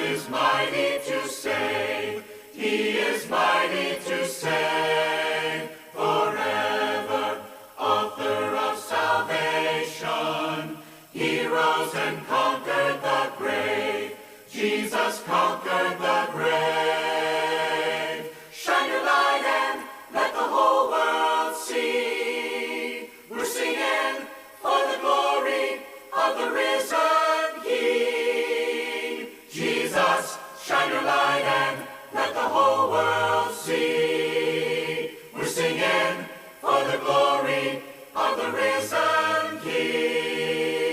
is mighty to save. He is mighty to save forever. Author of salvation. He rose and conquered the grave. Jesus conquered the grave. Shine your light and let the whole world see. We're singing for the glory of the risen King. Jesus, shine your light and let the whole world see. We're singing for the glory of the risen King.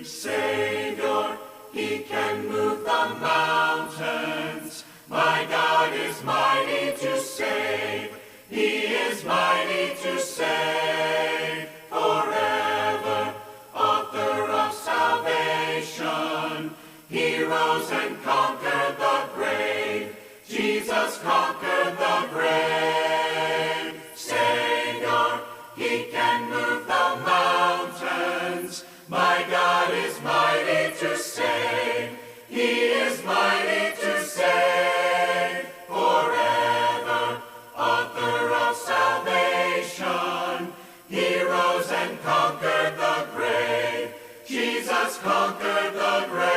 Savior, he can move the mountains. My God is mighty to save. He is mighty to save forever. Author of salvation. He rose and conquered the grave. Jesus conquered the grave. Savior, he can move the mountains. My God is mighty to save. He is mighty to save forever. Author of salvation. He rose and conquered the grave. Jesus conquered the grave.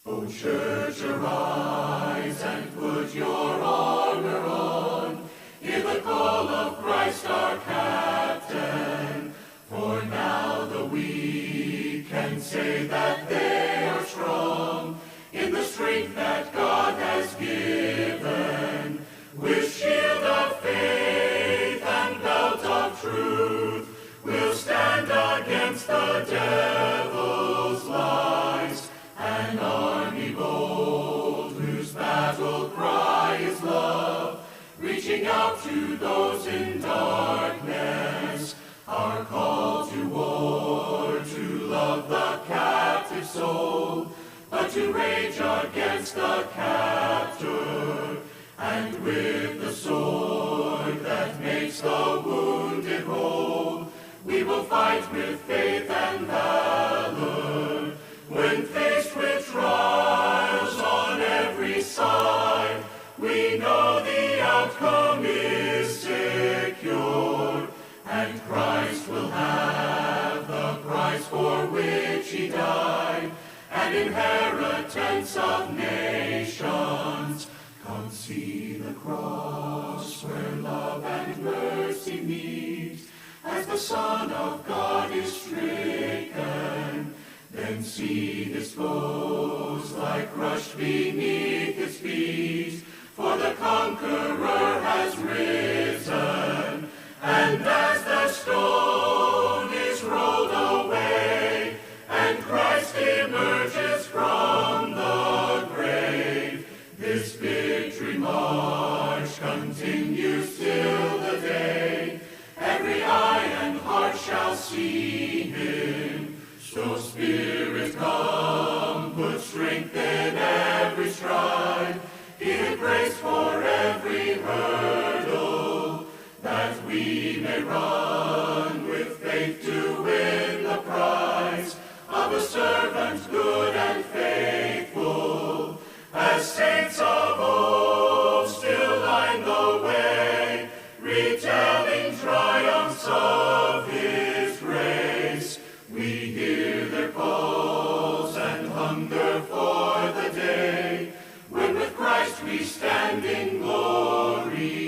O church, arise and put your armor on. Hear the call of Christ our captain. For now the weak can say that they are strong in the strength that God has given. With shield of faith and belt of truth, we'll stand against the devil's lies. An army bold, whose battle cry is love, reaching out to those in darkness. Our call to war, to love the captive soul, but to rage against the captor. And with the sword that makes the wounded whole, we will fight with faith and valor. When faced with trials on every side, we know the outcome is secure. And Christ will have the prize for which he died, an inheritance of nations. Come see the cross where love and mercy meet, as the Son of God is stricken. Then see his foes lie crushed beneath his feet, for the conqueror has risen. And as the stone is rolled away, and Christ emerges from the grave, this victory march continues till the day every eye and heart shall see him. So Spirit, come, put strength in every stride, give grace for every hurdle, that we may run with faith to win the prize of a servant good and faithful. As saints of old still line the way, retelling triumphs of his grace, we hear their calls and hunger for the day when with Christ we stand in glory.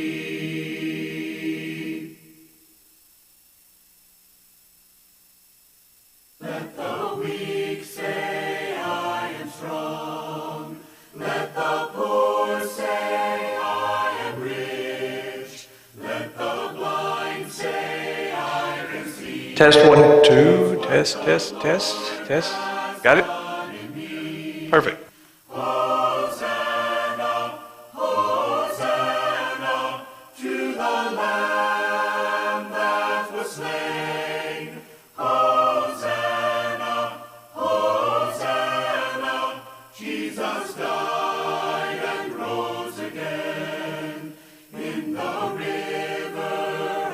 Let the weak say, I am strong. Let the poor say, I am rich. Let the blind say, I can see. Test 1, 2, test. Got it? Perfect. Hosanna, Hosanna, to the Lamb that was slain. Hosanna, Hosanna, Jesus died and rose again in the river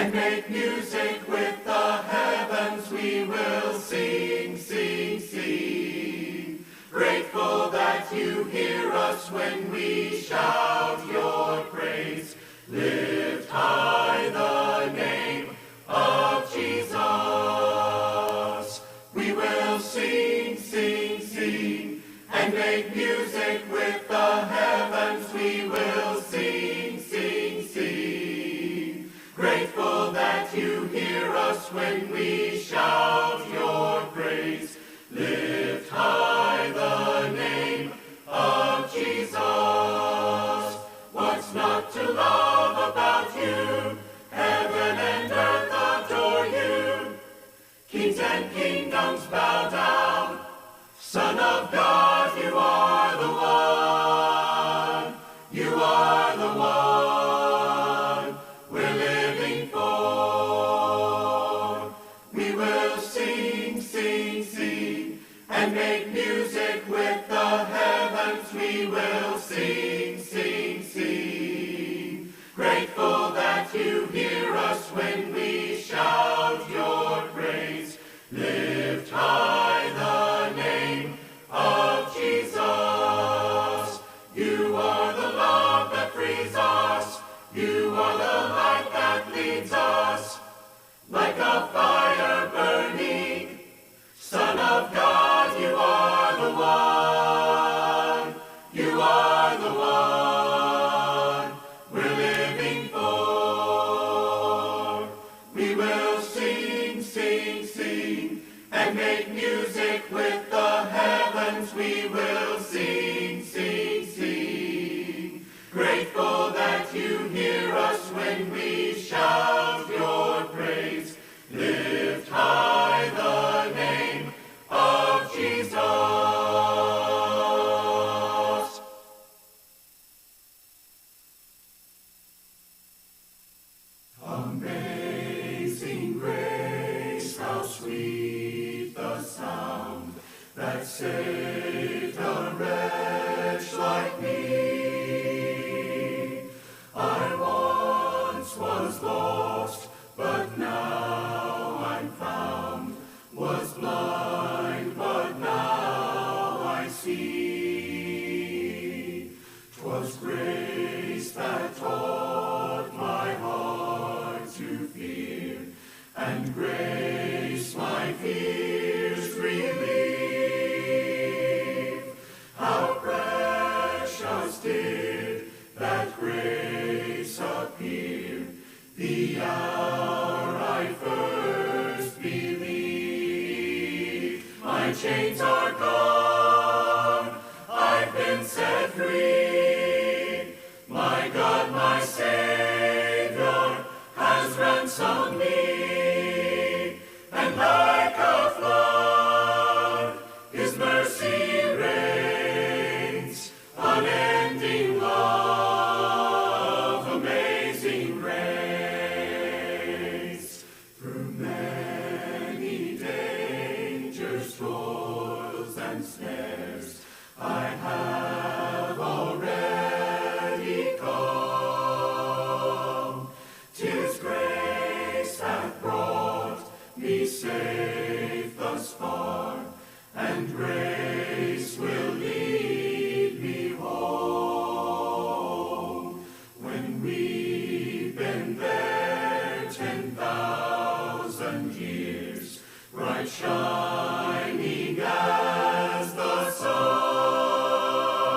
and make music with the heavens. We will sing, sing, sing. Grateful that you hear us when we shout your praise. Lift high the name of Jesus. We will sing, sing, sing, and make music with the heavens. We will sing, sing, sing. Grateful that you hear us when we shout your praise. Lift high the name of Jesus. What's not to love about you? Heaven and earth adore you. Kings and kingdoms bow down. Son of God, you are the one. You are the one we're living for. We will sing, sing, sing, and make music with the heavens. We will sing, sing, sing. Grateful that you hear us when we shout your praise. Lift high the name of Jesus. You are the love that frees us. You are the light that leads us. Like a fire burning, Son of God, you are the one. You are the one we're living for. We will sing, sing, sing, and make music with the heavens. We will sing, sing, sing. Grateful that you hear us when we shout your praise. Lift high the name of Jesus. Amazing grace, how sweet the sound that saved a wretch like me. I once was lost, but now I'm found. Was blind, but now I see. 'Twas grace that taught my heart to fear, and grace my fears relieve. How precious did that grace appear, the hour I first believed. My chains are gone, I've been set free. My God, my Savior, has ransomed me. And like a flood, His mercy reigns. Unending love, amazing grace. Through many dangers, toils, and snares, I have already come. 'Tis grace hath brought me safe thus far, and grace will lead me home. When we've been there 10,000 years, bright shining as the sun,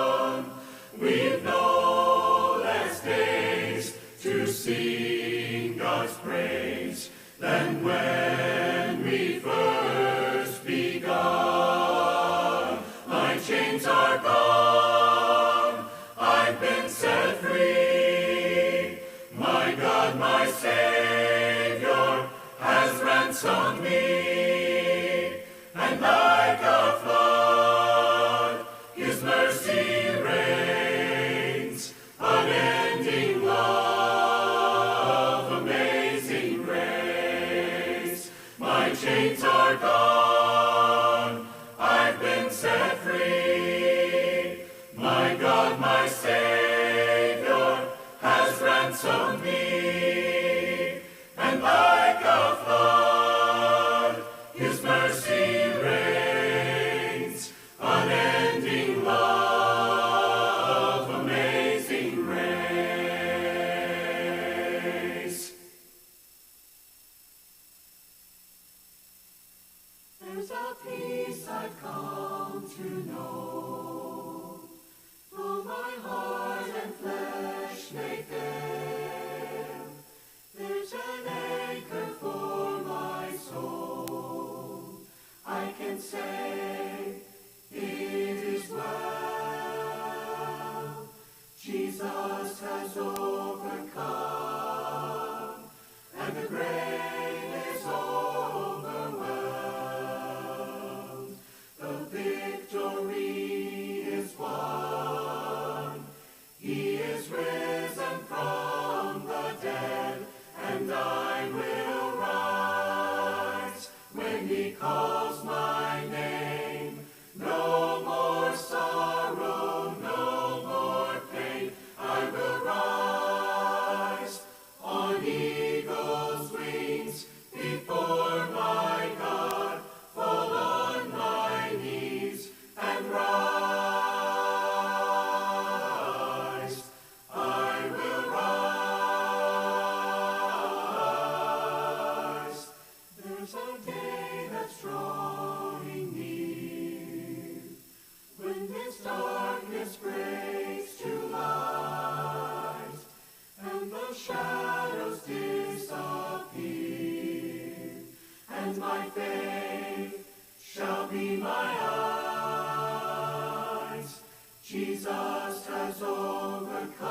Jesus has overcome,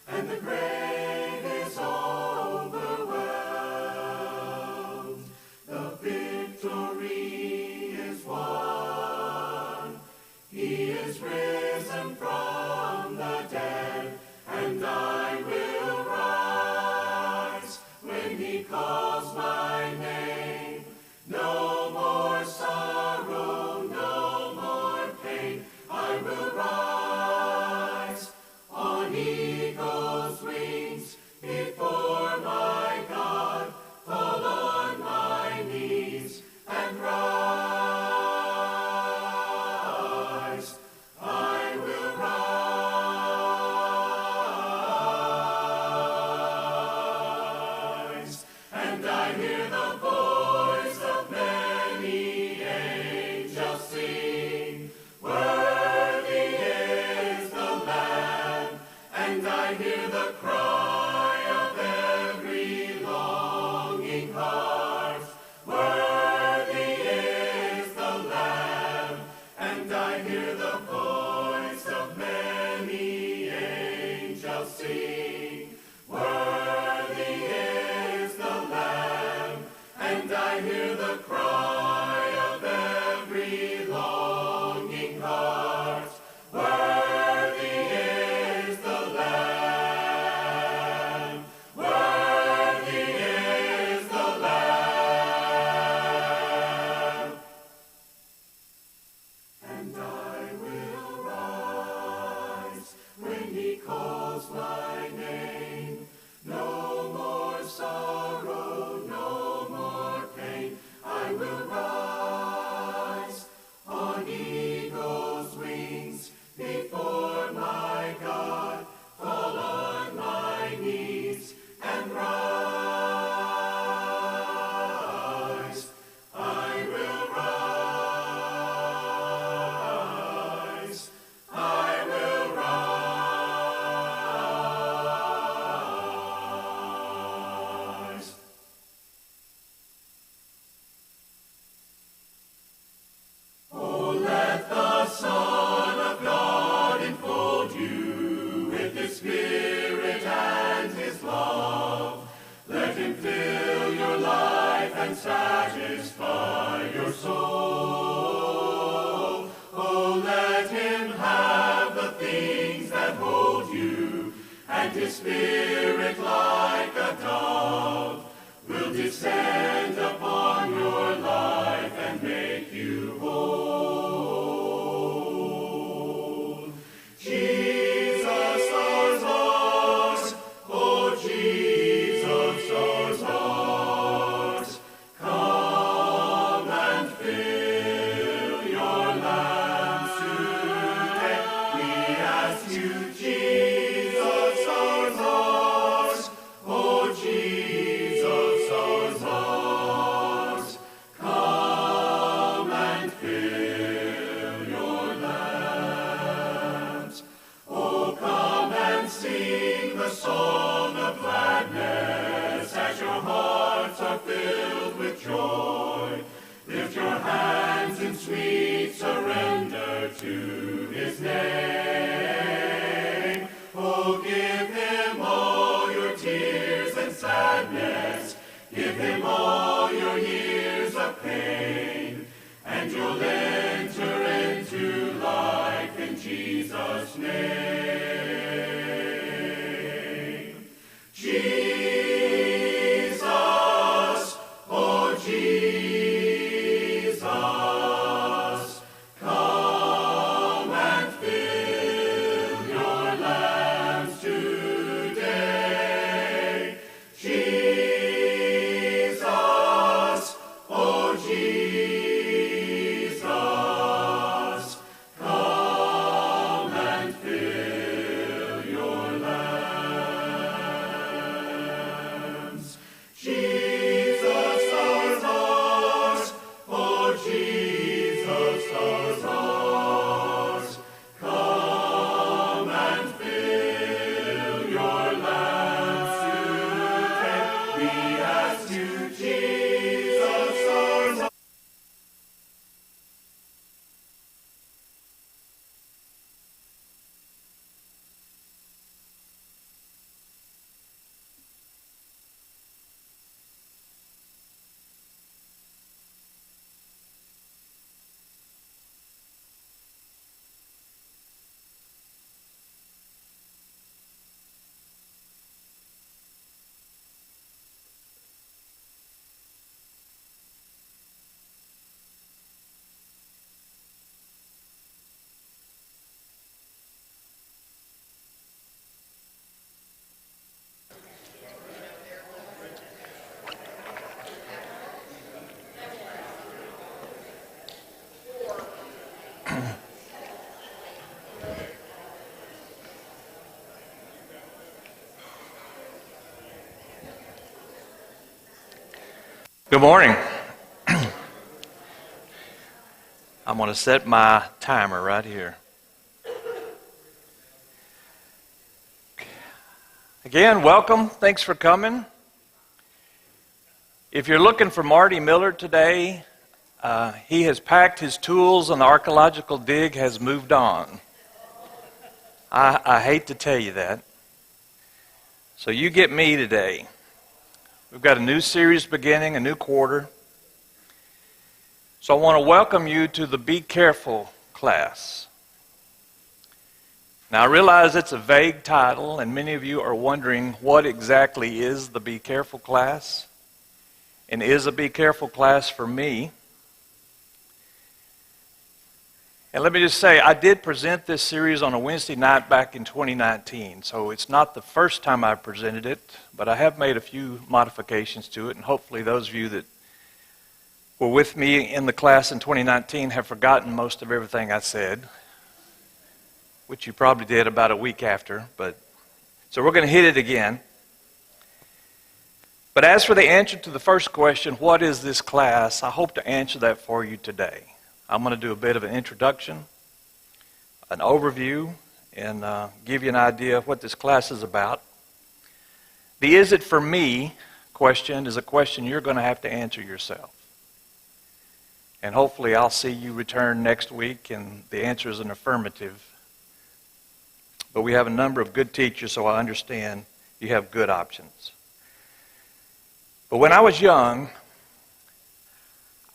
and the grave is overwhelmed. The victory is won. He is risen from the dead, and I will rise when he calls my name. No more sorrow, no more pain. I will rise on eagle's wings before my God, fall on my knees and rise. I will rise. And I hear the voice of many angels sing, worthy is the Lamb. And I hear the cry of every longing heart, worthy is the Lamb. And I hear the voice of many angels sing, worthy is the Lamb. And I hear the cry of every longing heart, worthy is the Lamb, worthy is the Lamb. And I will rise when he calls my name. No more sorrow, no more pain. I will rise on eagle's wings before my God, fall on my knees and rise. I will rise. I will rise. Oh, let the Son of God enfold you with his Spirit and his love. Let him fill your life and satisfy your soul. Oh, let him have the things that hold you, and his Spirit like a dove will descend upon your life and make you whole. Jesus ours, ours, oh Jesus ours, ours, come and fill your lamps today. We ask you, Jesus ours, ours, oh Jesus ours, ours, come and fill your lamps. Oh, come and sing the song of gladness as your hearts are filled with joy. Lift your hands in sweet surrender to his name. Oh, give him all your tears and sadness. Give him all your years of pain, and you'll enter into life in Jesus' name. Jesus, oh Jesus, come and fill your lamps today. Jesus, Good morning. I'm going to set my timer right here. Again, welcome. Thanks for coming. If you're looking for Marty Miller today, he has packed his tools and the archaeological dig has moved on. I hate to tell you that. So you get me today. We've got a new series beginning, a new quarter. So I want to welcome you to the Be Careful class. Now I realize it's a vague title, and many of you are wondering what exactly is the Be Careful class, and is a Be Careful class for me. And let me just say, I did present this series on a Wednesday night back in 2019, so it's not the first time I've presented it, but I have made a few modifications to it, and hopefully those of you that were with me in the class in 2019 have forgotten most of everything I said, which you probably did about a week after. So we're going to hit it again. But as for the answer to the first question, what is this class? I hope to answer that for you today. I'm going to do a bit of an introduction, an overview, and give you an idea of what this class is about. The "is it for me" question is a question you're going to have to answer yourself. And hopefully I'll see you return next week and the answer is an affirmative. But we have a number of good teachers, so I understand you have good options. But when I was young,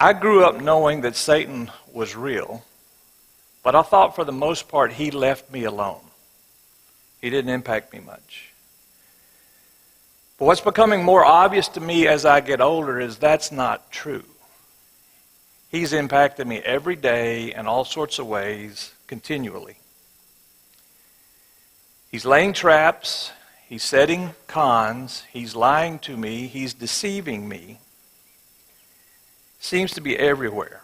I grew up knowing that Satan was real, but I thought for the most part he left me alone. He didn't impact me much. But what's becoming more obvious to me as I get older is that's not true. He's impacted me every day in all sorts of ways, continually. He's laying traps, he's setting cons, he's lying to me, he's deceiving me. Seems to be everywhere.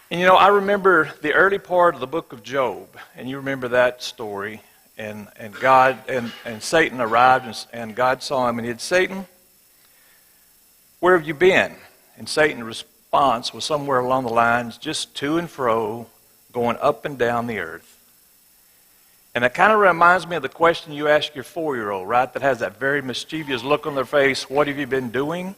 And I remember the early part of the book of Job, and you remember that story, and God and Satan arrived, and God saw him, and he said, "Satan, where have you been?" And Satan's response was somewhere along the lines, just to and fro, going up and down the earth. And that kind of reminds me of the question you ask your 4-year-old, right? That has that very mischievous look on their face, "What have you been doing?"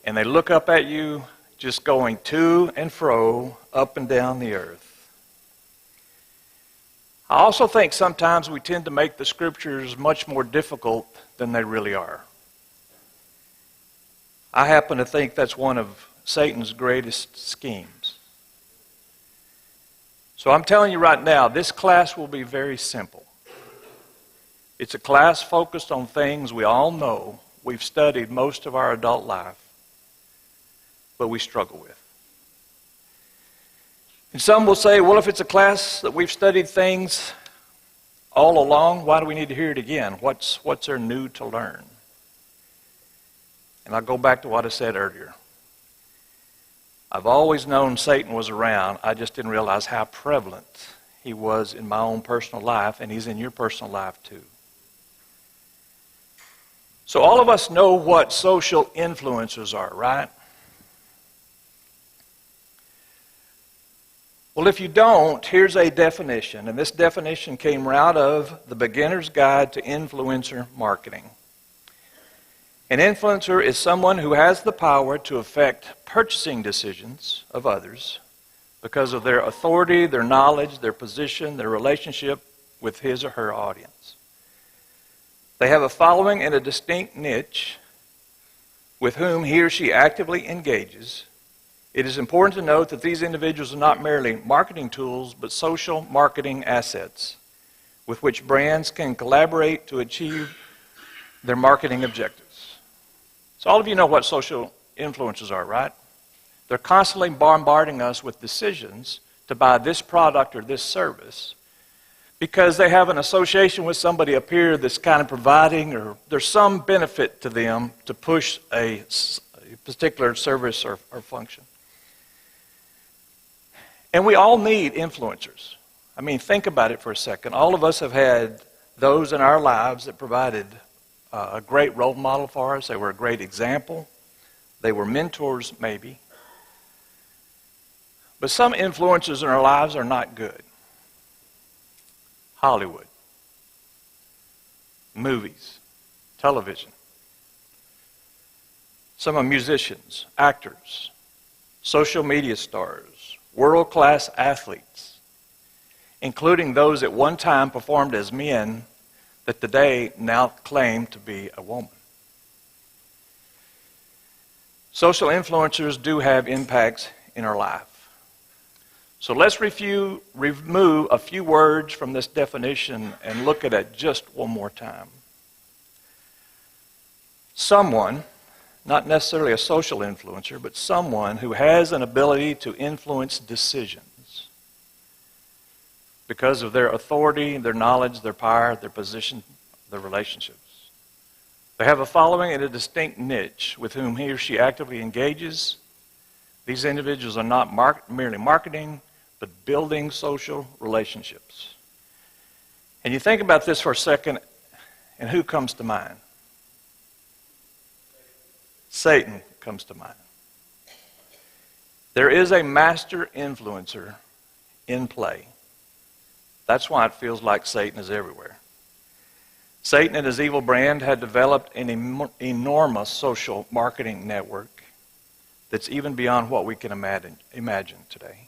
And they look up at you, just going to and fro, up and down the earth. I also think sometimes we tend to make the scriptures much more difficult than they really are. I happen to think that's one of Satan's greatest schemes. So I'm telling you right now, this class will be very simple. It's a class focused on things we all know, we've studied most of our adult life, but we struggle with. And some will say, well, if it's a class that we've studied things all along, why do we need to hear it again? What's there new to learn? And I'll go back to what I said earlier. I've always known Satan was around. I just didn't realize how prevalent he was in my own personal life, and he's in your personal life too. So all of us know what social influencers are, right? Well, if you don't, here's a definition, and this definition came out of the Beginner's Guide to Influencer Marketing. An influencer is someone who has the power to affect purchasing decisions of others because of their authority, their knowledge, their position, their relationship with his or her audience. They have a following in a distinct niche with whom he or she actively engages. It is important to note that these individuals are not merely marketing tools, but social marketing assets with which brands can collaborate to achieve their marketing objectives. So all of you know what social influencers are, right? They're constantly bombarding us with decisions to buy this product or this service because they have an association with somebody up here that's kind of providing, or there's some benefit to them to push a particular service or function. And we all need influencers. I mean, think about it for a second. All of us have had those in our lives that provided a great role model for us. They were a great example. They were mentors, maybe. But some influences in our lives are not good. Hollywood, movies, television. Some are musicians, actors, social media stars, world-class athletes, including those at one time performed as men that today now claim to be a woman. Social influencers do have impacts in our life. So let's remove a few words from this definition and look at it just one more time. Someone, not necessarily a social influencer, but someone who has an ability to influence decisions because of their authority, their knowledge, their power, their position, their relationships. They have a following and a distinct niche with whom he or she actively engages. These individuals are not merely marketing, but building social relationships. And you think about this for a second, and who comes to mind? Satan comes to mind. There is a master influencer in play. That's why it feels like Satan is everywhere. Satan and his evil brand had developed an enormous social marketing network that's even beyond what we can imagine today.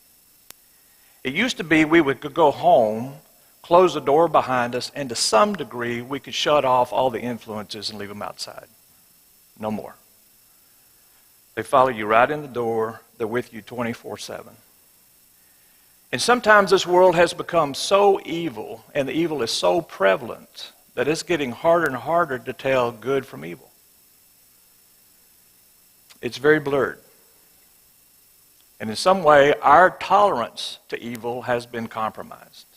It used to be we could go home, close the door behind us, and to some degree we could shut off all the influences and leave them outside. No more. They follow you right in the door. They're with you 24/7. And sometimes this world has become so evil, and the evil is so prevalent, that it's getting harder and harder to tell good from evil. It's very blurred. And in some way, our tolerance to evil has been compromised.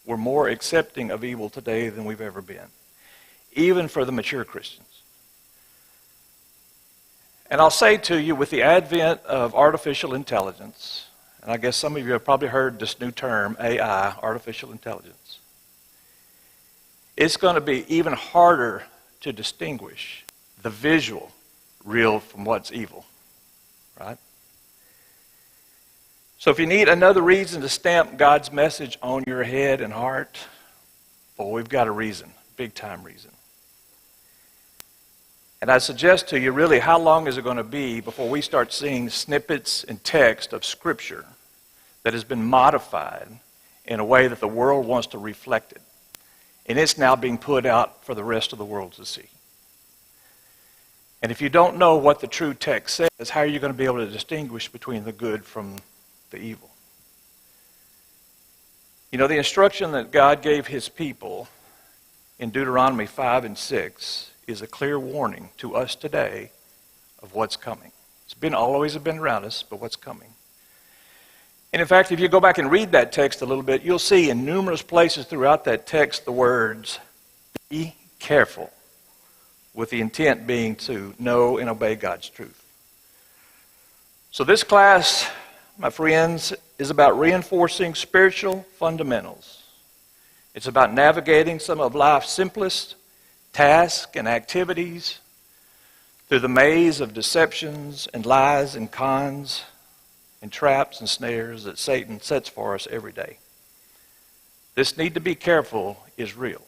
We're more accepting of evil today than we've ever been, even for the mature Christians. And I'll say to you, with the advent of artificial intelligence, and I guess some of you have probably heard this new term, AI, artificial intelligence, it's going to be even harder to distinguish the visual real from what's evil, right? So if you need another reason to stamp God's message on your head and heart, well, we've got a reason, big time reason. And I suggest to you, really, how long is it going to be before we start seeing snippets in text of Scripture that has been modified in a way that the world wants to reflect it? And it's now being put out for the rest of the world to see. And if you don't know what the true text says, how are you going to be able to distinguish between the good from the evil? You know, the instruction that God gave his people in Deuteronomy 5 and 6 is a clear warning to us today of what's coming. It's always been around us, but what's coming. And in fact, if you go back and read that text a little bit, you'll see in numerous places throughout that text the words, be careful, with the intent being to know and obey God's truth. So this class, my friends, is about reinforcing spiritual fundamentals. It's about navigating some of life's simplest tasks and activities through the maze of deceptions and lies and cons and traps and snares that Satan sets for us every day. This need to be careful is real.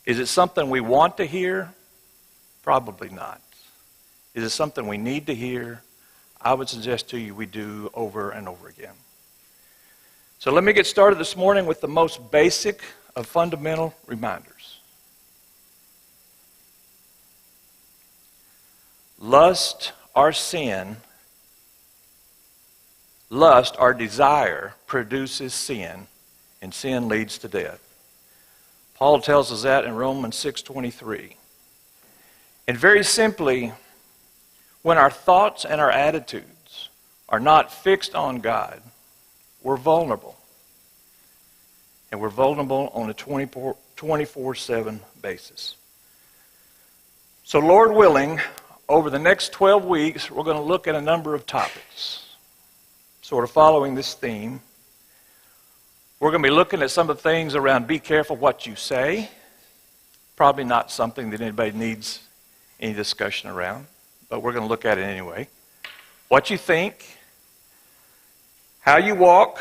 Is it something we want to hear? Probably not. Is it something we need to hear? I would suggest to you we do over and over again. So let me get started this morning with the most basic of fundamental reminders. Lust, our sin, lust, our desire, produces sin, and sin leads to death. Paul tells us that in Romans 6:23. And very simply, when our thoughts and our attitudes are not fixed on God, we're vulnerable. And we're vulnerable on a 24/7 basis. So Lord willing, over the next 12 weeks, we're going to look at a number of topics, sort of following this theme. We're going to be looking at some of the things around be careful what you say, Probably not something that anybody needs any discussion around, but we're going to look at it anyway. What you think, how you walk,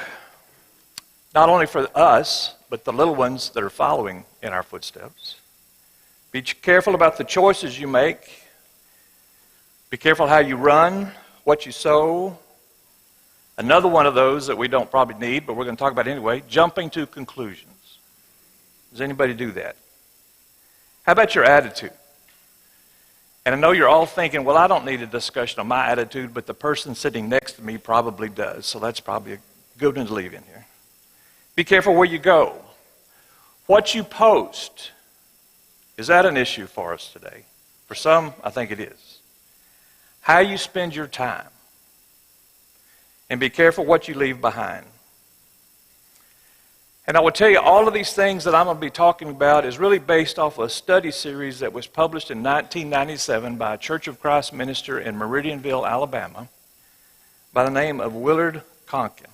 not only for us, but the little ones that are following in our footsteps. Be careful about the choices you make. Be careful how you run, what you sow. Another one of those that we don't probably need, but we're going to talk about anyway, jumping to conclusions. Does anybody do that? How about your attitude? And I know you're all thinking, well, I don't need a discussion on my attitude, but the person sitting next to me probably does, so that's probably a good one to leave in here. Be careful where you go. What you post, is that an issue for us today? For some, I think it is. How you spend your time. And be careful what you leave behind. And I will tell you, all of these things that I'm going to be talking about is really based off a study series that was published in 1997 by a Church of Christ minister in Meridianville, Alabama, by the name of Willard Conkin.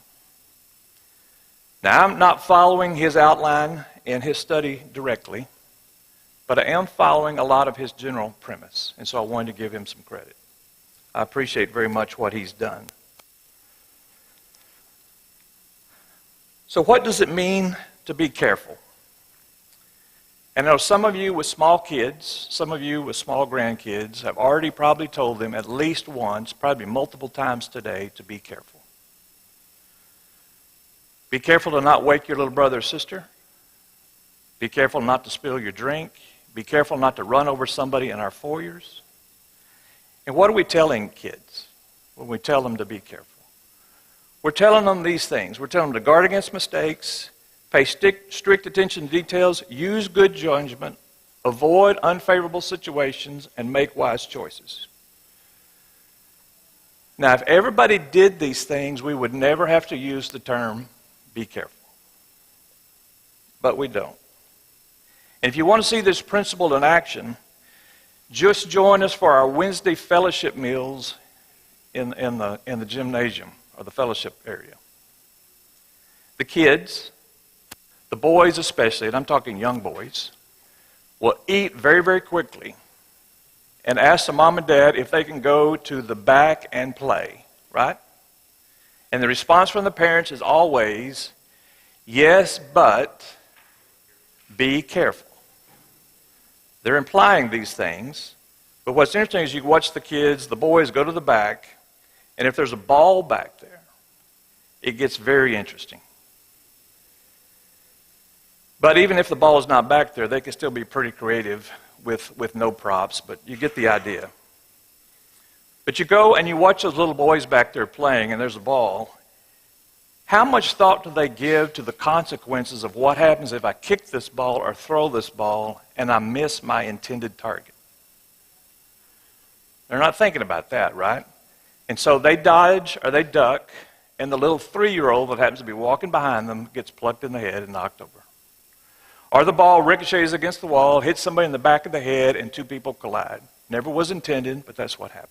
Now, I'm not following his outline in his study directly, but I am following a lot of his general premise, and so I wanted to give him some credit. I appreciate very much what he's done. So what does it mean to be careful? And I know some of you with small kids, some of you with small grandkids have already probably told them at least once, probably multiple times today, to be careful. Be careful to not wake your little brother or sister. Be careful not to spill your drink. Be careful not to run over somebody in our foyers. And what are we telling kids when we tell them to be careful? We're telling them these things. We're telling them to guard against mistakes, pay strict attention to details, use good judgment, avoid unfavorable situations, and make wise choices. Now, if everybody did these things, we would never have to use the term be careful. But we don't. And if you want to see this principle in action, just join us for our Wednesday fellowship meals in the gymnasium or the fellowship area. The kids, the boys especially, and I'm talking young boys, will eat very, very quickly and ask the mom and dad if they can go to the back and play, right? And the response from the parents is always, yes, but be careful. They're implying these things, but what's interesting is you watch the kids, the boys go to the back, and if there's a ball back there, it gets very interesting. But even if the ball is not back there, they can still be pretty creative with no props, but you get the idea. But you go and you watch those little boys back there playing, and there's a ball. How much thought do they give to the consequences of what happens if I kick this ball or throw this ball and I miss my intended target? They're not thinking about that, right? And so they dodge or they duck, and the little 3-year-old that happens to be walking behind them gets plucked in the head and knocked over. Or the ball ricochets against the wall, hits somebody in the back of the head, and 2 people collide. Never was intended, but that's what happens.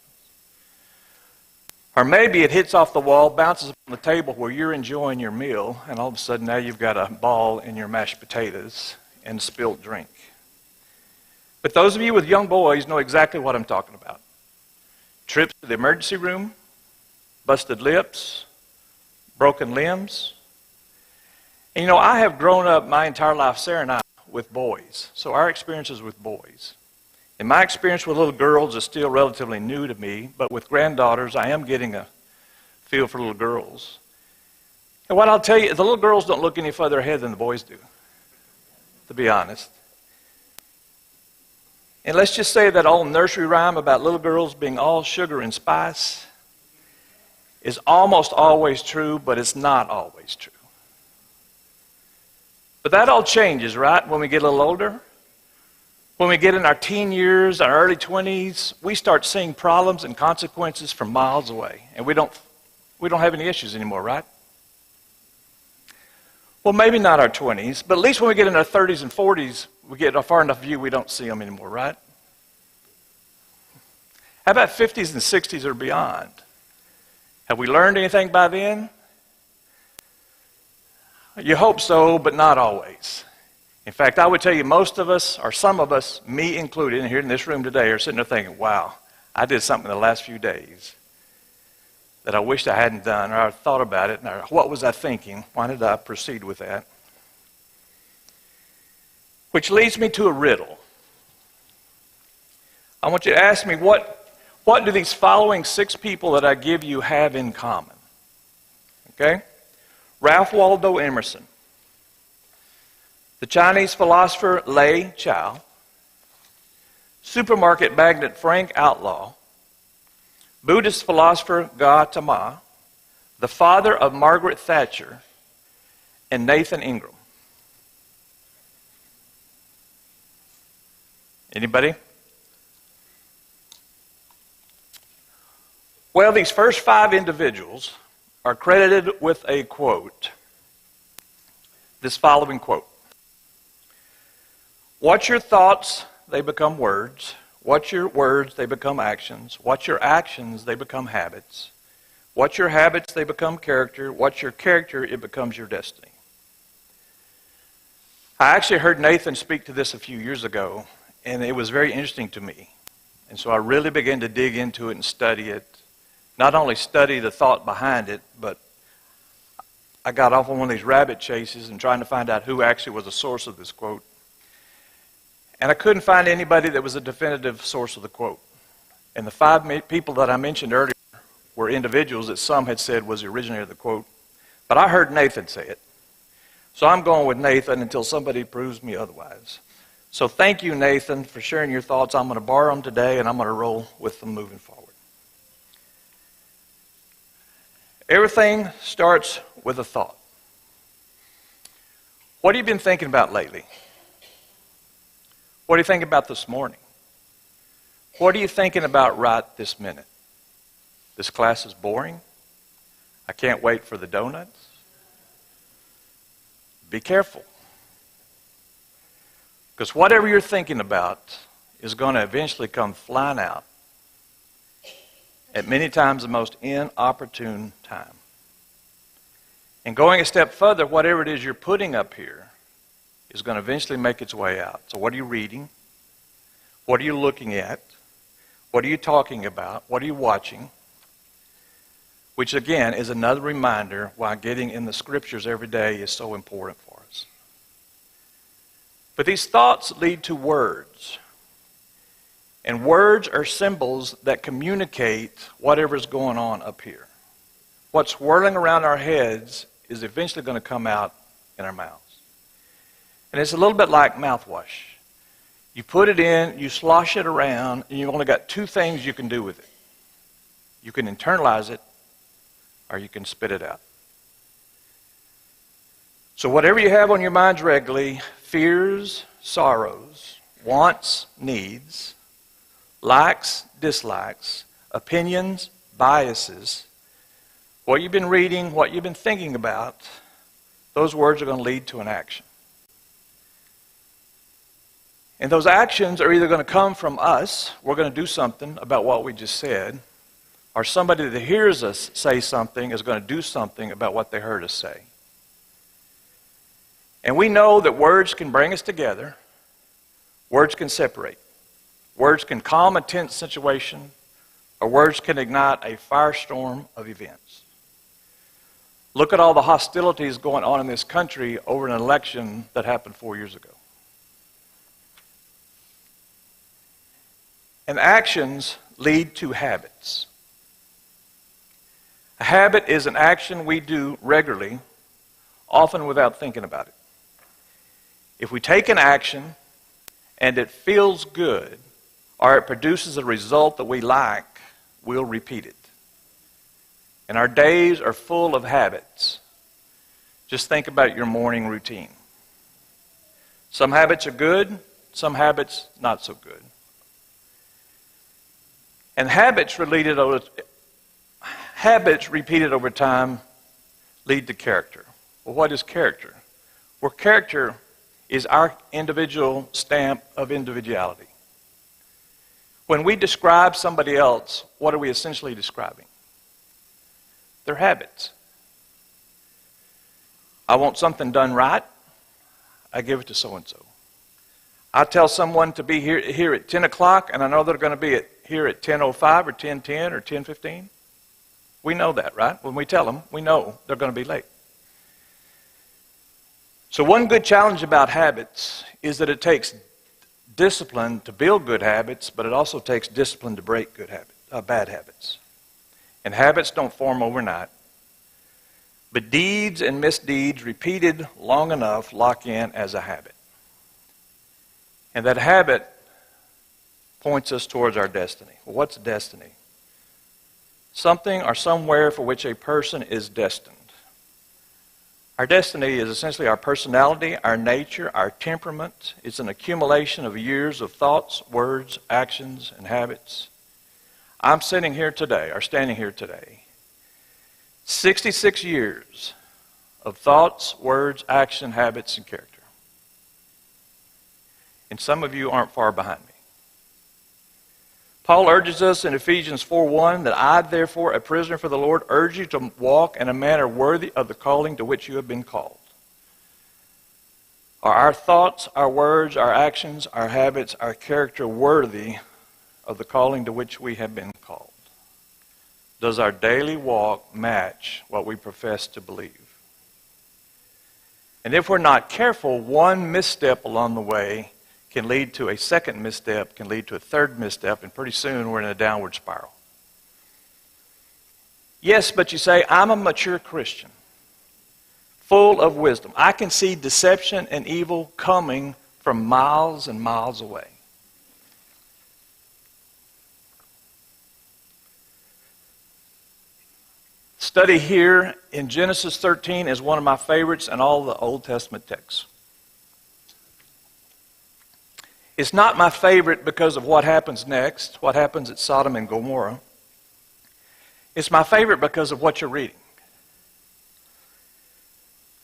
Or maybe it hits off the wall, bounces on the table where you're enjoying your meal, and all of a sudden now you've got a ball in your mashed potatoes and spilled drink. But those of you with young boys know exactly what I'm talking about. Trips to the emergency room, busted lips, broken limbs. And you know, I have grown up my entire life, Sarah and I, with boys. So our experiences with boys. And my experience with little girls is still relatively new to me, but with granddaughters, I am getting a feel for little girls. And what I'll tell you, the little girls don't look any further ahead than the boys do, to be honest. And let's just say that old nursery rhyme about little girls being all sugar and spice is almost always true, but it's not always true. But that all changes, right, when we get a little older. When we get in our teen years, our early 20s, we start seeing problems and consequences from miles away. And we don't have any issues anymore, right? Well, maybe not our 20s, but at least when we get in our 30s and 40s, we get a far enough view we don't see them anymore, right? How about 50s and 60s or beyond? Have we learned anything by then? You hope so, but not always. In fact, I would tell you most of us, or some of us, me included, here in this room today, are sitting there thinking, wow, I did something in the last few days that I wished I hadn't done, or I thought about it, or what was I thinking? Why did I proceed with that? Which leads me to a riddle. I want you to ask me, what do these following 6 people that I give you have in common? Okay? Ralph Waldo Emerson, the Chinese philosopher Lei Chao, supermarket magnate Frank Outlaw, Buddhist philosopher Gautama, the father of Margaret Thatcher, and Nathan Ingram. Anybody? Well, these first 5 individuals are credited with a quote. This following quote. What's your thoughts, they become words. What's your words, they become actions. What's your actions, they become habits. What's your habits, they become character. What's your character, it becomes your destiny. I actually heard Nathan speak to this a few years ago, and it was very interesting to me. And so I really began to dig into it and study it. Not only study the thought behind it, but I got off on one of these rabbit chases and trying to find out who actually was the source of this quote. And I couldn't find anybody that was a definitive source of the quote. And the 5 people that I mentioned earlier were individuals that some had said was the originator of the quote. But I heard Nathan say it. So I'm going with Nathan until somebody proves me otherwise. So thank you, Nathan, for sharing your thoughts. I'm going to borrow them today, and I'm going to roll with them moving forward. Everything starts with a thought. What have you been thinking about lately? What are you thinking about this morning? What are you thinking about right this minute? This class is boring. I can't wait for the donuts. Be careful. Because whatever you're thinking about is going to eventually come flying out at many times the most inopportune time. And going a step further, whatever it is you're putting up here is going to eventually make its way out. So what are you reading? What are you looking at? What are you talking about? What are you watching? Which again is another reminder why getting in the scriptures every day is so important for us. But these thoughts lead to words. And words are symbols that communicate whatever's going on up here. What's swirling around our heads is eventually going to come out in our mouths. And it's a little bit like mouthwash. You put it in, you slosh it around, and you've only got 2 things you can do with it. You can internalize it, or you can spit it out. So whatever you have on your minds regularly, fears, sorrows, wants, needs, likes, dislikes, opinions, biases, what you've been reading, what you've been thinking about, those words are going to lead to an action. And those actions are either going to come from us, we're going to do something about what we just said, or somebody that hears us say something is going to do something about what they heard us say. And we know that words can bring us together, words can separate. Words can calm a tense situation, or words can ignite a firestorm of events. Look at all the hostilities going on in this country over an election that happened 4 years ago. And actions lead to habits. A habit is an action we do regularly, often without thinking about it. If we take an action and it feels good, or it produces a result that we like, we'll repeat it. And our days are full of habits. Just think about your morning routine. Some habits are good, some habits not so good. And habits repeated over time lead to character. Well, what is character? Well, character is our individual stamp of individuality. When we describe somebody else, what are we essentially describing? Their habits. I want something done right. I give it to so-and-so. I tell someone to be here at 10 o'clock, and I know they're going to be here at 10:05 or 10:10 or 10:15. We know that, right? When we tell them, we know they're going to be late. So one good challenge about habits is that it takes discipline to build good habits, but it also takes discipline to break bad habits. And habits don't form overnight. But deeds and misdeeds repeated long enough lock in as a habit. And that habit points us towards our destiny. Well, what's destiny? Something or somewhere for which a person is destined. Our destiny is essentially our personality, our nature, our temperament. It's an accumulation of years of thoughts, words, actions, and habits. I'm standing here today. 66 years of thoughts, words, action, habits, and character. And some of you aren't far behind me. Paul urges us in Ephesians 4:1 that I, therefore, a prisoner for the Lord, urge you to walk in a manner worthy of the calling to which you have been called. Are our thoughts, our words, our actions, our habits, our character worthy of the calling to which we have been called? Does our daily walk match what we profess to believe? And if we're not careful, one misstep along the way can lead to a second misstep, can lead to a third misstep, and pretty soon we're in a downward spiral. Yes, but you say, I'm a mature Christian, full of wisdom. I can see deception and evil coming from miles and miles away. Study here in Genesis 13 is one of my favorites in all the Old Testament texts. It's not my favorite because of what happens next, what happens at Sodom and Gomorrah. It's my favorite because of what you're reading.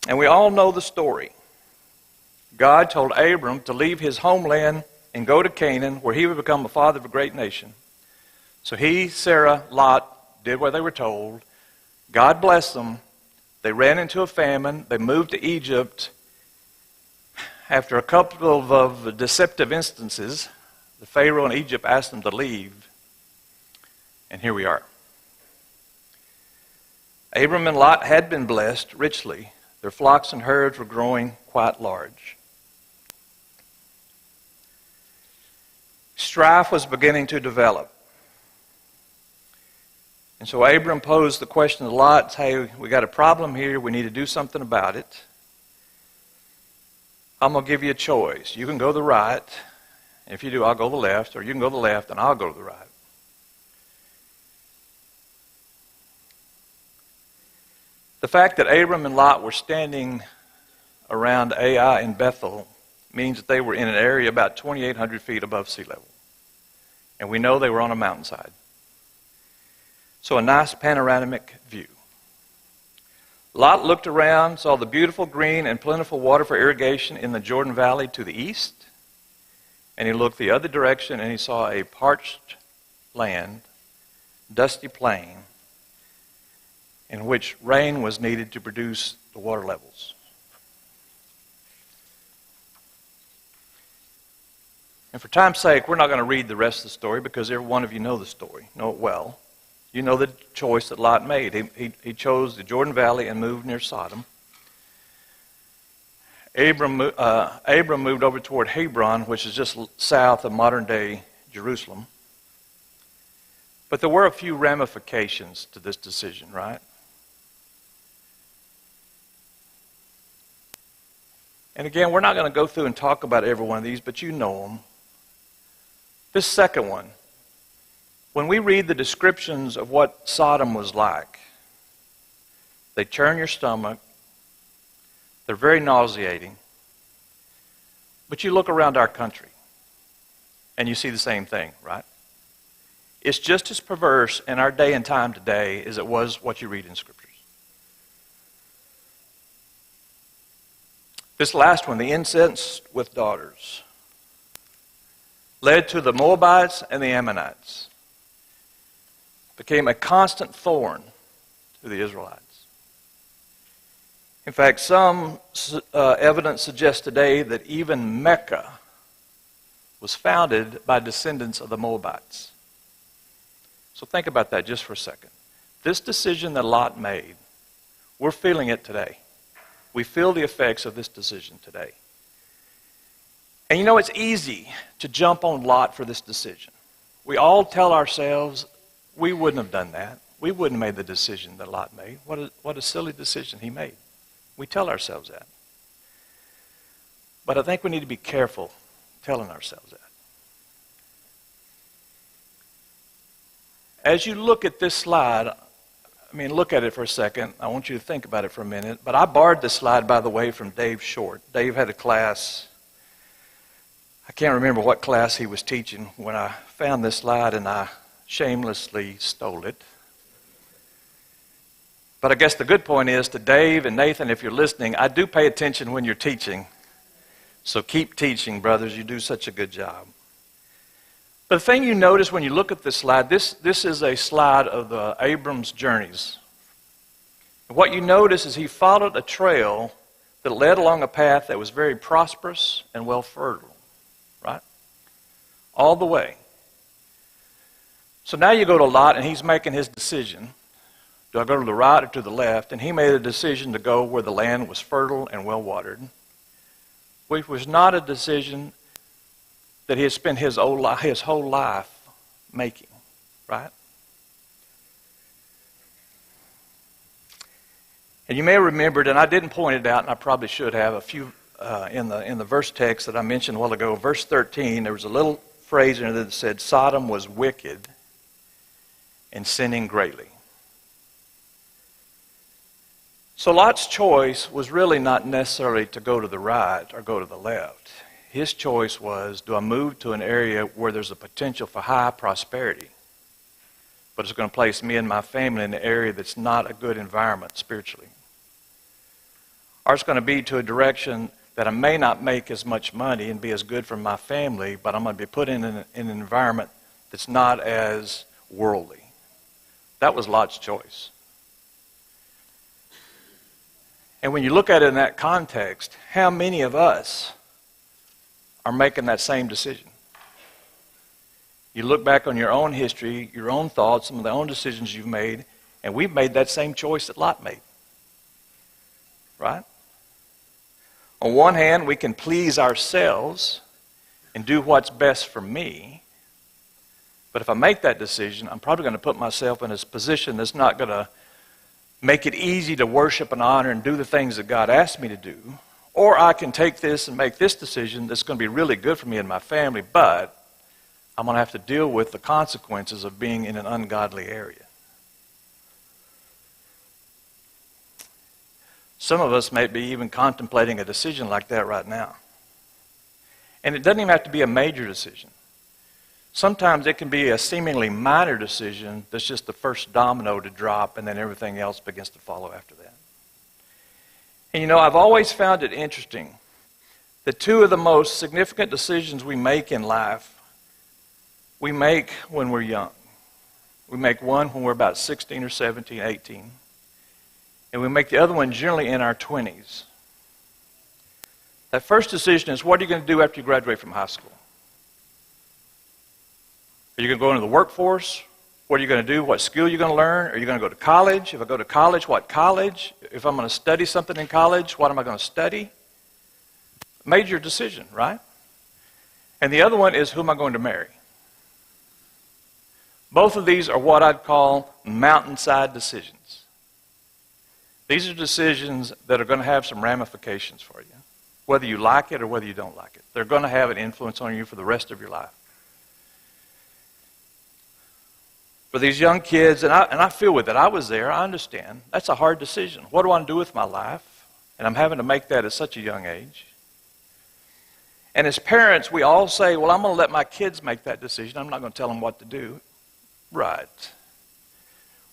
And we all know the story. God told Abram to leave his homeland and go to Canaan, where he would become the father of a great nation. So he, Sarah, Lot did what they were told. God blessed them. They ran into a famine. They moved to Egypt. After a couple of deceptive instances, the Pharaoh in Egypt asked them to leave. And here we are. Abram and Lot had been blessed richly. Their flocks and herds were growing quite large. Strife was beginning to develop. And so Abram posed the question to Lot, hey, we got a problem here. We need to do something about it. I'm going to give you a choice. You can go to the right. And if you do, I'll go to the left. Or you can go to the left and I'll go to the right. The fact that Abram and Lot were standing around Ai in Bethel means that they were in an area about 2,800 feet above sea level. And we know they were on a mountainside. So a nice panoramic view. Lot looked around, saw the beautiful green and plentiful water for irrigation in the Jordan Valley to the east. And he looked the other direction and he saw a parched land, dusty plain, in which rain was needed to produce the water levels. And for time's sake, we're not going to read the rest of the story because every one of you know the story, know it well. You know the choice that Lot made. He chose the Jordan Valley and moved near Sodom. Abram moved over toward Hebron, which is just south of modern-day Jerusalem. But there were a few ramifications to this decision, right? And again, we're not going to go through and talk about every one of these, but you know them. This second one, when we read the descriptions of what Sodom was like, they churn your stomach. They're very nauseating. But you look around our country, and you see the same thing, right? It's just as perverse in our day and time today as it was what you read in Scriptures. This last one, the incest with daughters, led to the Moabites and the Ammonites. Became a constant thorn to the Israelites. In fact, some evidence suggests today that even Mecca was founded by descendants of the Moabites. So think about that just for a second. This decision that Lot made, we're feeling it today. We feel the effects of this decision today. And you know, it's easy to jump on Lot for this decision. We all tell ourselves, we wouldn't have done that. We wouldn't have made the decision that Lot made. What a silly decision he made. We tell ourselves that. But I think we need to be careful telling ourselves that. As you look at this slide, look at it for a second. I want you to think about it for a minute. But I borrowed this slide, by the way, from Dave Short. Dave had a class. I can't remember what class he was teaching when I found this slide, and I shamelessly stole it. But I guess the good point is to Dave and Nathan, if you're listening, I do pay attention when you're teaching. So keep teaching, brothers. You do such a good job. But the thing you notice when you look at this slide, this is a slide of the Abram's journeys. And what you notice is he followed a trail that led along a path that was very prosperous and well fertile, right? All the way. So now you go to Lot, and he's making his decision. Do I go to the right or to the left? And he made a decision to go where the land was fertile and well watered, which was not a decision that he had spent his whole life making, right? And you may have remembered, and I didn't point it out, and I probably should have, a few in the verse text that I mentioned a while ago, verse 13, there was a little phrase in there that said, Sodom was wicked and sinning greatly. So Lot's choice was really not necessarily to go to the right or go to the left. His choice was, do I move to an area where there's a potential for high prosperity, but it's going to place me and my family in an area that's not a good environment spiritually? Or it's going to be to a direction that I may not make as much money and be as good for my family, but I'm going to be put in an environment that's not as worldly. That was Lot's choice. And when you look at it in that context, how many of us are making that same decision? You look back on your own history, your own thoughts, some of the own decisions you've made, and we've made that same choice that Lot made. Right? On one hand, we can please ourselves and do what's best for me. But if I make that decision, I'm probably going to put myself in a position that's not going to make it easy to worship and honor and do the things that God asked me to do. Or I can take this and make this decision that's going to be really good for me and my family, but I'm going to have to deal with the consequences of being in an ungodly area. Some of us may be even contemplating a decision like that right now. And it doesn't even have to be a major decision. Sometimes it can be a seemingly minor decision that's just the first domino to drop, and then everything else begins to follow after that. And you know, I've always found it interesting that two of the most significant decisions we make in life, we make when we're young. We make one when we're about 16 or 17, 18. And we make the other one generally in our 20s. That first decision is, what are you going to do after you graduate from high school? Are you going to go into the workforce? What are you going to do? What skill are you going to learn? Are you going to go to college? If I go to college, what college? If I'm going to study something in college, what am I going to study? Major decision, right? And the other one is, who am I going to marry? Both of these are what I'd call mountainside decisions. These are decisions that are going to have some ramifications for you, whether you like it or whether you don't like it. They're going to have an influence on you for the rest of your life. For these young kids, and I feel with it, I was there, I understand. That's a hard decision. What do I do with my life? And I'm having to make that at such a young age. And as parents, we all say, well, I'm going to let my kids make that decision. I'm not going to tell them what to do. Right.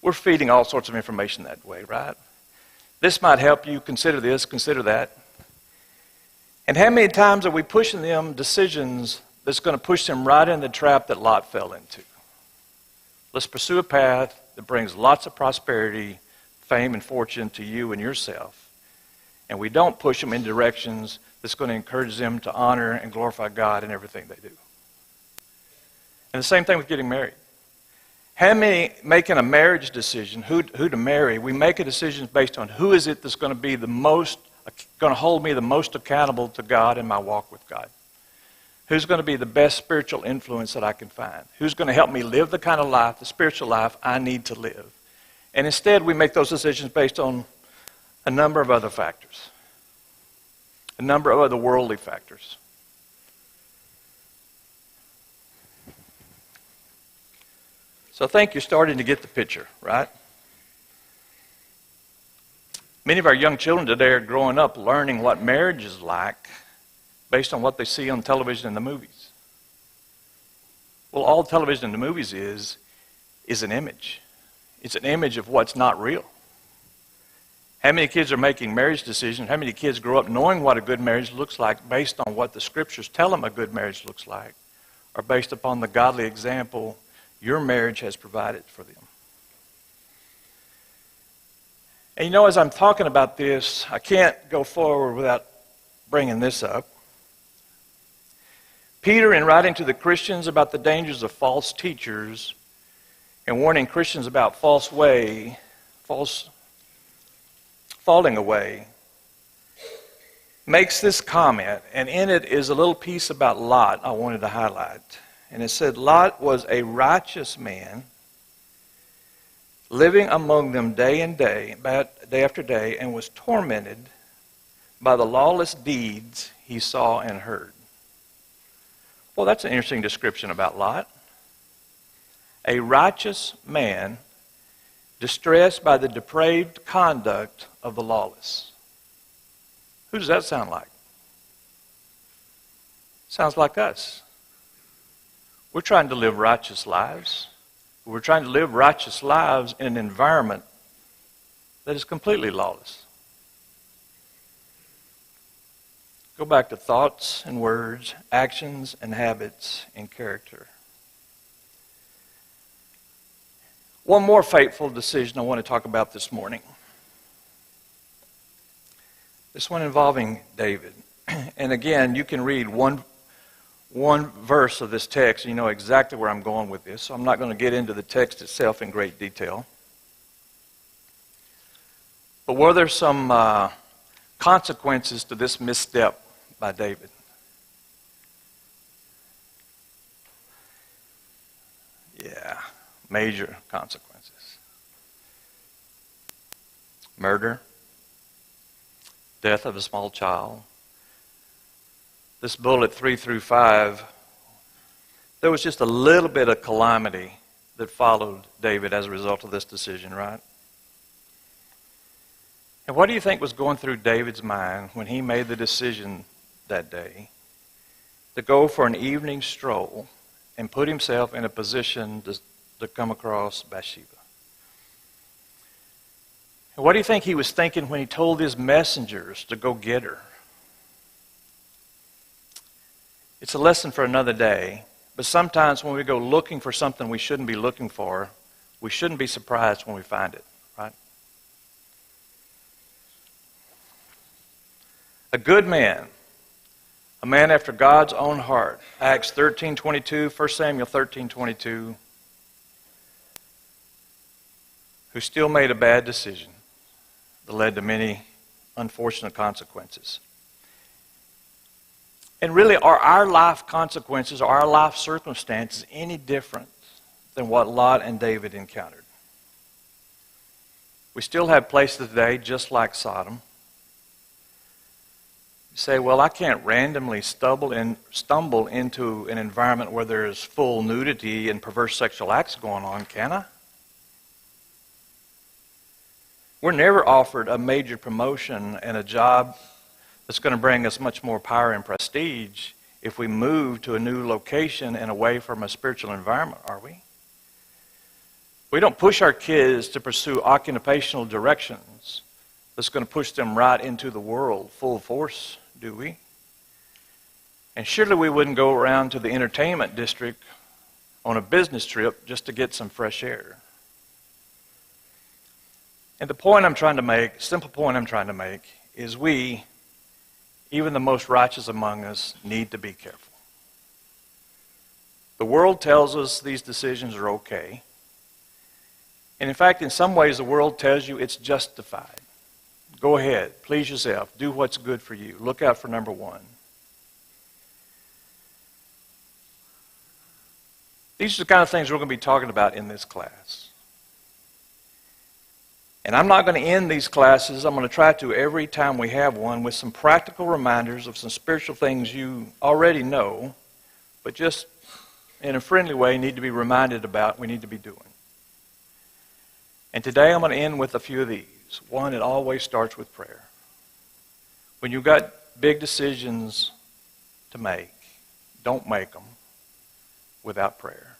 We're feeding all sorts of information that way, right? This might help you. Consider this, consider that. And how many times are we pushing them decisions that's going to push them right in the trap that Lot fell into? Let's pursue a path that brings lots of prosperity, fame, and fortune to you and yourself. And we don't push them in directions that's going to encourage them to honor and glorify God in everything they do. And the same thing with getting married. How many making a marriage decision, who to marry, we make a decision based on who is it that's going to be going to hold me the most accountable to God in my walk with God? Who's going to be the best spiritual influence that I can find? Who's going to help me live the kind of life, the spiritual life I need to live? And instead, we make those decisions based on a number of other factors, a number of other worldly factors. So I think you're starting to get the picture, right? Many of our young children today are growing up learning what marriage is like based on what they see on television and the movies. Well, all television and the movies is an image. It's an image of what's not real. How many kids are making marriage decisions? How many kids grow up knowing what a good marriage looks like based on what the scriptures tell them a good marriage looks like, or based upon the godly example your marriage has provided for them? And you know, as I'm talking about this, I can't go forward without bringing this up. Peter, in writing to the Christians about the dangers of false teachers and warning Christians about falling away, makes this comment, and in it is a little piece about Lot I wanted to highlight. And it said, Lot was a righteous man, living among them day after day, and was tormented by the lawless deeds he saw and heard. Well, that's an interesting description about Lot. A righteous man distressed by the depraved conduct of the lawless. Who does that sound like? Sounds like us. We're trying to live righteous lives. We're trying to live righteous lives in an environment that is completely lawless. Go back to thoughts and words, actions and habits and character. One more fateful decision I want to talk about this morning. This one involving David. And again, you can read one verse of this text, and you know exactly where I'm going with this. So I'm not going to get into the text itself in great detail. But were there some consequences to this misstep by David? Yeah, major consequences. Murder, death of a small child. This bullet 3 through 5, there was just a little bit of calamity that followed David as a result of this decision, right? And what do you think was going through David's mind when he made the decision that day to go for an evening stroll and put himself in a position to come across Bathsheba? And what do you think he was thinking when he told his messengers to go get her? It's a lesson for another day, but sometimes when we go looking for something we shouldn't be looking for, we shouldn't be surprised when we find it, right? A good man, a man after God's own heart. Acts 13:22, 1 Samuel 13:22, who still made a bad decision that led to many unfortunate consequences. And really, are our life consequences, are our life circumstances any different than what Lot and David encountered? We still have places today just like Sodom. You say, well, I can't randomly stumble into an environment where there is full nudity and perverse sexual acts going on, can I? We're never offered a major promotion and a job that's going to bring us much more power and prestige if we move to a new location and away from a spiritual environment, are we? We don't push our kids to pursue occupational directions that's going to push them right into the world full force, do we? And surely we wouldn't go around to the entertainment district on a business trip just to get some fresh air. And the point I'm trying to make, simple point I'm trying to make, is we, even the most righteous among us, need to be careful. The world tells us these decisions are okay. And in fact, in some ways, the world tells you it's justified. Go ahead, please yourself, do what's good for you. Look out for number one. These are the kind of things we're going to be talking about in this class. And I'm not going to end these classes. I'm going to try to every time we have one with some practical reminders of some spiritual things you already know, but just in a friendly way need to be reminded about, we need to be doing. And today I'm going to end with a few of these. One, it always starts with prayer. When you've got big decisions to make, don't make them without prayer.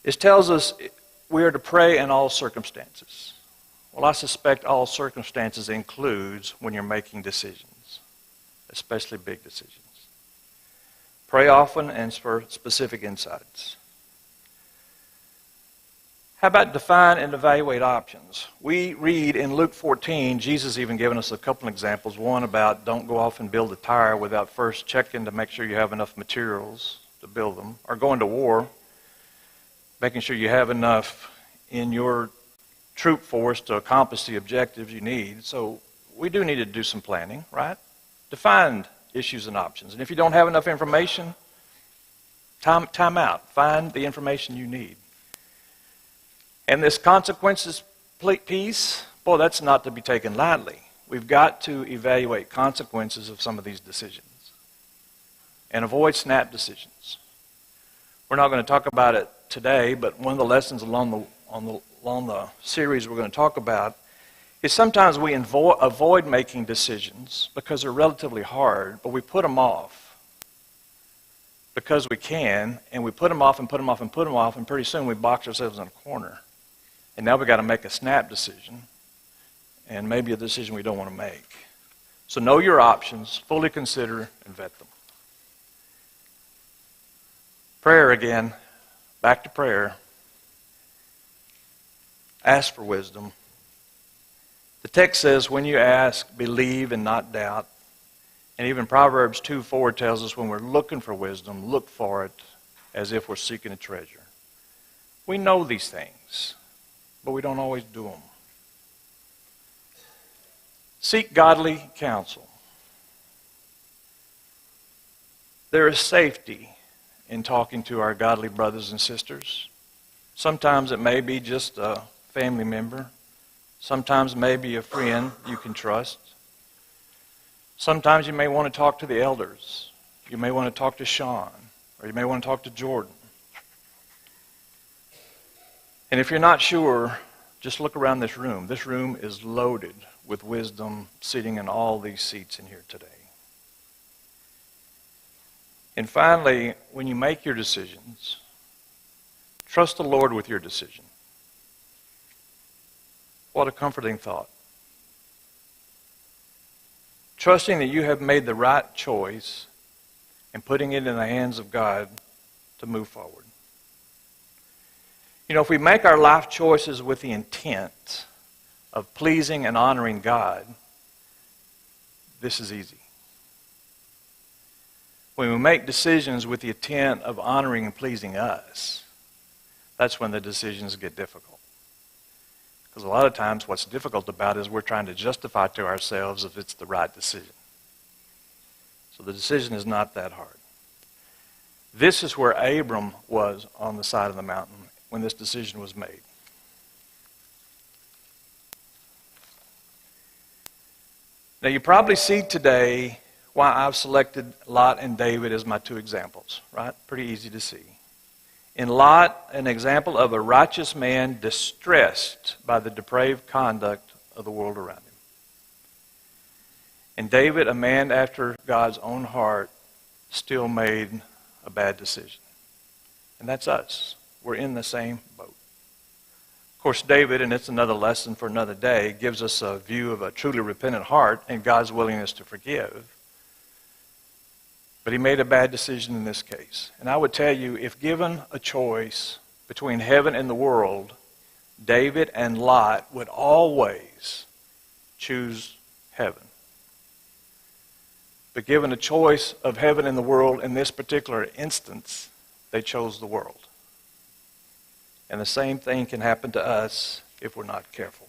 It tells us we are to pray in all circumstances. Well, I suspect all circumstances includes when you're making decisions, especially big decisions. Pray often and for specific insights. How about define and evaluate options? We read in Luke 14, Jesus even given us a couple of examples. One about don't go off and build a tower without first checking to make sure you have enough materials to build them. Or going to war, making sure you have enough in your troop force to accomplish the objectives you need. So we do need to do some planning, right? Define issues and options. And if you don't have enough information, time out. Find the information you need. And this consequences piece, boy, that's not to be taken lightly. We've got to evaluate consequences of some of these decisions and avoid snap decisions. We're not going to talk about it today, but one of the lessons along the series we're going to talk about is sometimes we avoid making decisions because they're relatively hard, but we put them off because we can, and we put them off and put them off and put them off, and pretty soon we box ourselves in a corner. And now we've got to make a snap decision, and maybe a decision we don't want to make. So know your options, fully consider, and vet them. Prayer again, back to prayer. Ask for wisdom. The text says, when you ask, believe and not doubt. And even Proverbs 2:4 tells us when we're looking for wisdom, look for it as if we're seeking a treasure. We know these things, but we don't always do them. Seek godly counsel. There is safety in talking to our godly brothers and sisters. Sometimes it may be just a family member. Sometimes maybe a friend you can trust. Sometimes you may want to talk to the elders. You may want to talk to Sean, or you may want to talk to Jordan. And if you're not sure, just look around this room. This room is loaded with wisdom sitting in all these seats in here today. And finally, when you make your decisions, trust the Lord with your decision. What a comforting thought. Trusting that you have made the right choice and putting it in the hands of God to move forward. You know, if we make our life choices with the intent of pleasing and honoring God, this is easy. When we make decisions with the intent of honoring and pleasing us, that's when the decisions get difficult. Because a lot of times what's difficult about it is we're trying to justify to ourselves if it's the right decision. So the decision is not that hard. This is where Abram was on the side of the mountain when this decision was made. Now you probably see today why I've selected Lot and David as my two examples, right? Pretty easy to see. In Lot, an example of a righteous man distressed by the depraved conduct of the world around him. And David, a man after God's own heart, still made a bad decision. And that's us. We're in the same boat. Of course, David, and it's another lesson for another day, gives us a view of a truly repentant heart and God's willingness to forgive. But he made a bad decision in this case. And I would tell you, if given a choice between heaven and the world, David and Lot would always choose heaven. But given a choice of heaven and the world in this particular instance, they chose the world. And the same thing can happen to us if we're not careful.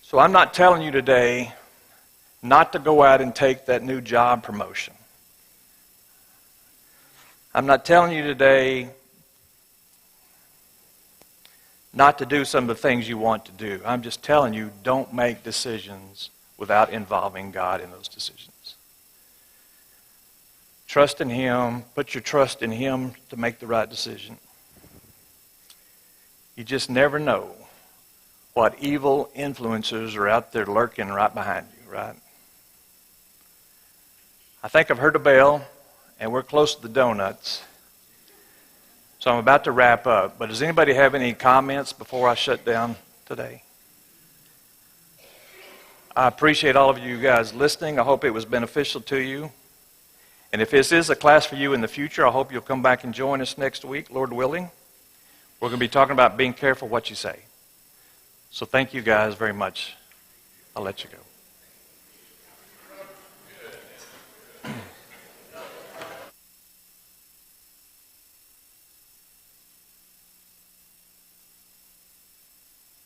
So I'm not telling you today not to go out and take that new job promotion. I'm not telling you today not to do some of the things you want to do. I'm just telling you, don't make decisions without involving God in those decisions. Trust in Him. Put your trust in Him to make the right decision. You just never know what evil influencers are out there lurking right behind you, right? I think I've heard a bell, and we're close to the donuts. So I'm about to wrap up. But does anybody have any comments before I shut down today? I appreciate all of you guys listening. I hope it was beneficial to you. And if this is a class for you in the future, I hope you'll come back and join us next week, Lord willing. We're going to be talking about being careful what you say. So thank you guys very much. I'll let you go.